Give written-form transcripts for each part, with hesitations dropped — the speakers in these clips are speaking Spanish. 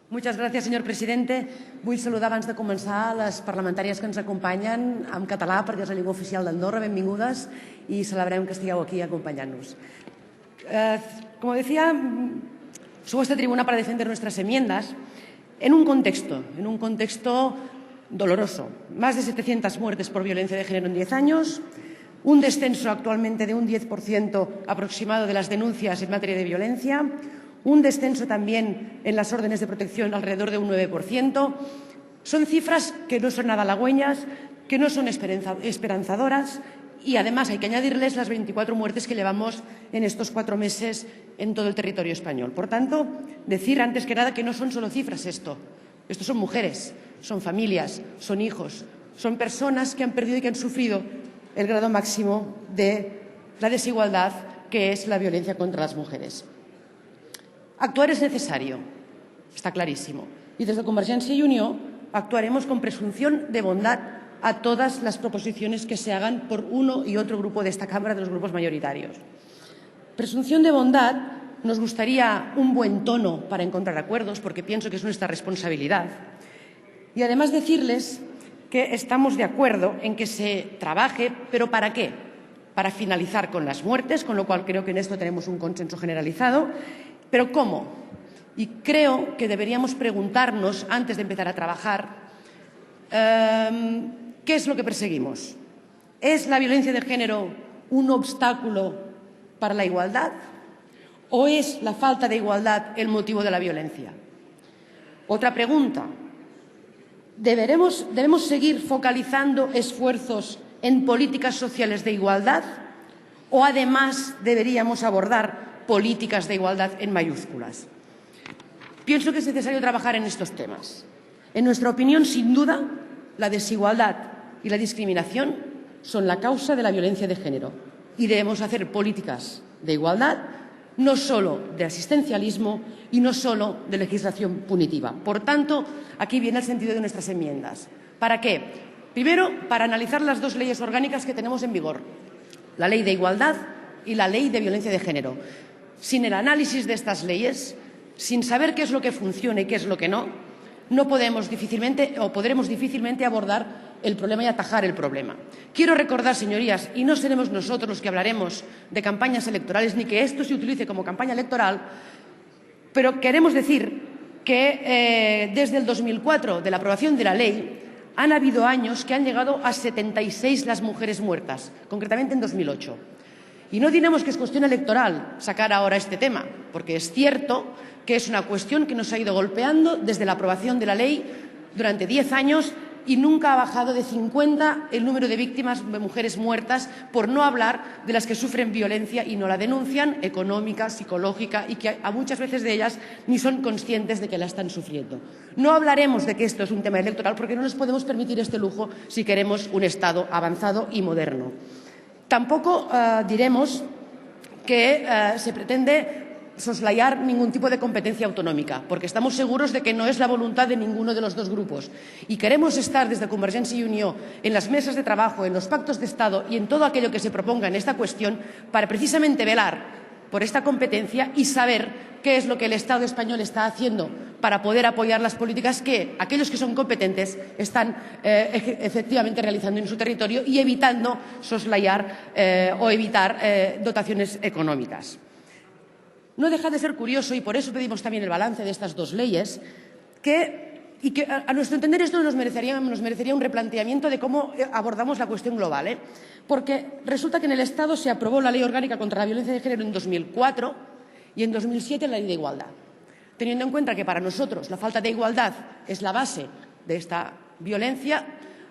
Moltes gràcies, senyor president. Vull saludar abans de començar les parlamentàries que ens acompanyen en català perquè és la llengua oficial d'Andorra. Benvingudes i celebrem que estigueu aquí acompañándonos. Como decía, subo a esta tribuna para defender nuestras enmiendas en un contexto doloroso. Más de 700 muertes por violencia de género en 10 años, un descenso actualmente de un 10% aproximado de las denuncias en materia de violencia, un descenso también en las órdenes de protección alrededor de un 9%. Son cifras que no son nada halagüeñas, que no son esperanzadoras y además hay que añadirles las 24 muertes que llevamos en estos 4 meses en todo el territorio español. Por tanto, decir antes que nada que no son solo cifras esto son mujeres, son familias, son hijos, son personas que han perdido y que han sufrido el grado máximo de la desigualdad que es la violencia contra las mujeres. Actuar es necesario, está clarísimo. Y desde Convergencia y Unió actuaremos con presunción de bondad a todas las proposiciones que se hagan por uno y otro grupo de esta Cámara, de los grupos mayoritarios. Presunción de bondad, nos gustaría un buen tono para encontrar acuerdos, porque pienso que es nuestra responsabilidad. Y además decirles que estamos de acuerdo en que se trabaje, pero ¿para qué? Para finalizar con las muertes, con lo cual creo que en esto tenemos un consenso generalizado. ¿Pero cómo? Y creo que deberíamos preguntarnos, antes de empezar a trabajar, ¿qué es lo que perseguimos? ¿Es la violencia de género un obstáculo para la igualdad? ¿O es la falta de igualdad el motivo de la violencia? Otra pregunta. ¿Debemos seguir focalizando esfuerzos en políticas sociales de igualdad? ¿O además deberíamos abordar políticas de igualdad en mayúsculas? Pienso que es necesario trabajar en estos temas. En nuestra opinión, sin duda, la desigualdad y la discriminación son la causa de la violencia de género y debemos hacer políticas de igualdad, no solo de asistencialismo y no solo de legislación punitiva. Por tanto, aquí viene el sentido de nuestras enmiendas. ¿Para qué? Primero, para analizar las dos leyes orgánicas que tenemos en vigor, la Ley de Igualdad y la Ley de Violencia de Género. Sin el análisis de estas leyes, sin saber qué es lo que funciona y qué es lo que no podremos difícilmente abordar el problema y atajar el problema. Quiero recordar, señorías, y no seremos nosotros los que hablaremos de campañas electorales ni que esto se utilice como campaña electoral, pero queremos decir que desde el 2004, de la aprobación de la ley, han habido años que han llegado a 76 las mujeres muertas, concretamente en 2008. Y no diremos que es cuestión electoral sacar ahora este tema, porque es cierto que es una cuestión que nos ha ido golpeando desde la aprobación de la ley durante 10 años y nunca ha bajado de 50 el número de víctimas de mujeres muertas, por no hablar de las que sufren violencia y no la denuncian, económica, psicológica, y que a muchas veces de ellas ni son conscientes de que la están sufriendo. No hablaremos de que esto es un tema electoral porque no nos podemos permitir este lujo si queremos un Estado avanzado y moderno. Tampoco diremos que se pretende soslayar ningún tipo de competencia autonómica, porque estamos seguros de que no es la voluntad de ninguno de los dos grupos. Y queremos estar desde Convergencia y Unió en las mesas de trabajo, en los pactos de Estado y en todo aquello que se proponga en esta cuestión para precisamente velar por esta competencia y saber qué es lo que el Estado español está haciendo para poder apoyar las políticas que aquellos que son competentes están efectivamente realizando en su territorio y evitando soslayar o evitar dotaciones económicas. No deja de ser curioso, y por eso pedimos también el balance de estas dos leyes, que a nuestro entender esto nos merecería un replanteamiento de cómo abordamos la cuestión global, porque resulta que en el Estado se aprobó la Ley Orgánica contra la Violencia de Género en 2004 y en 2007 la Ley de Igualdad. Teniendo en cuenta que para nosotros la falta de igualdad es la base de esta violencia,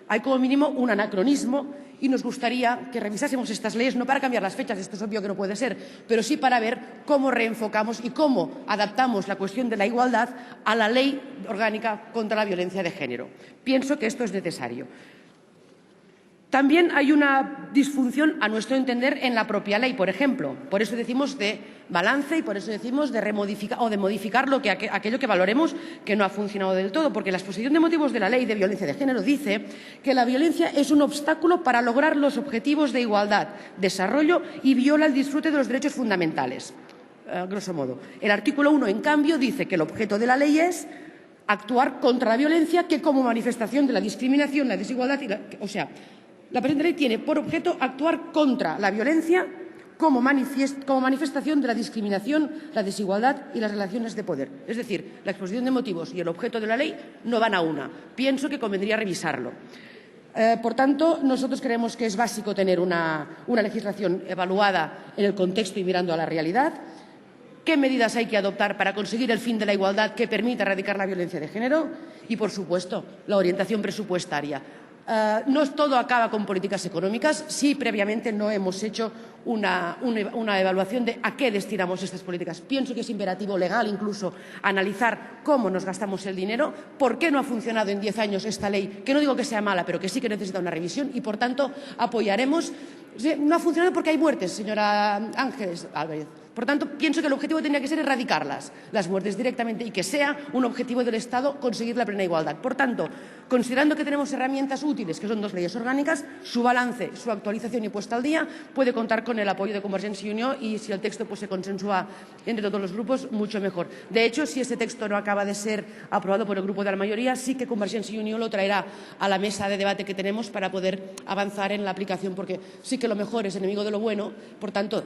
hay como mínimo un anacronismo y nos gustaría que revisásemos estas leyes, no para cambiar las fechas, esto es obvio que no puede ser, pero sí para ver cómo reenfocamos y cómo adaptamos la cuestión de la igualdad a la Ley Orgánica contra la Violencia de Género. Pienso que esto es necesario. También hay una disfunción, a nuestro entender, en la propia ley, por ejemplo. Por eso decimos de balance y por eso decimos de remodificar o de modificar aquello que valoremos que no ha funcionado del todo, porque la exposición de motivos de la Ley de Violencia de Género dice que la violencia es un obstáculo para lograr los objetivos de igualdad, desarrollo y viola el disfrute de los derechos fundamentales. Grosso modo. El artículo 1, en cambio, dice que el objeto de la ley es actuar contra la violencia, que como manifestación de la discriminación, la desigualdad, la presente ley tiene por objeto actuar contra la violencia como manifestación de la discriminación, la desigualdad y las relaciones de poder. Es decir, la exposición de motivos y el objeto de la ley no van a una. Pienso que convendría revisarlo. Por tanto, nosotros creemos que es básico tener una legislación evaluada en el contexto y mirando a la realidad. ¿Qué medidas hay que adoptar para conseguir el fin de la igualdad que permita erradicar la violencia de género? Y, por supuesto, la orientación presupuestaria. No todo acaba con políticas económicas si previamente no hemos hecho una evaluación de a qué destinamos estas políticas. Pienso que es imperativo legal incluso analizar cómo nos gastamos el dinero, por qué no ha funcionado en 10 años esta ley, que no digo que sea mala, pero que sí que necesita una revisión y, por tanto, apoyaremos. No ha funcionado porque hay muertes, señora Ángeles Álvarez. Por tanto, pienso que el objetivo tendría que ser erradicarlas, las muertes directamente, y que sea un objetivo del Estado conseguir la plena igualdad. Por tanto, considerando que tenemos herramientas útiles, que son 2 leyes orgánicas, su balance, su actualización y puesta al día puede contar con el apoyo de Convergencia y Unió, y si el texto se consensúa entre todos los grupos, mucho mejor. De hecho, si ese texto no acaba de ser aprobado por el grupo de la mayoría, sí que Convergencia y Unió lo traerá a la mesa de debate que tenemos para poder avanzar en la aplicación, porque sí que lo mejor es enemigo de lo bueno. Por tanto,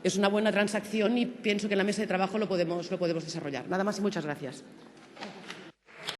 es una buena transacción y pienso que en la mesa de trabajo lo podemos desarrollar. Nada más y muchas gracias.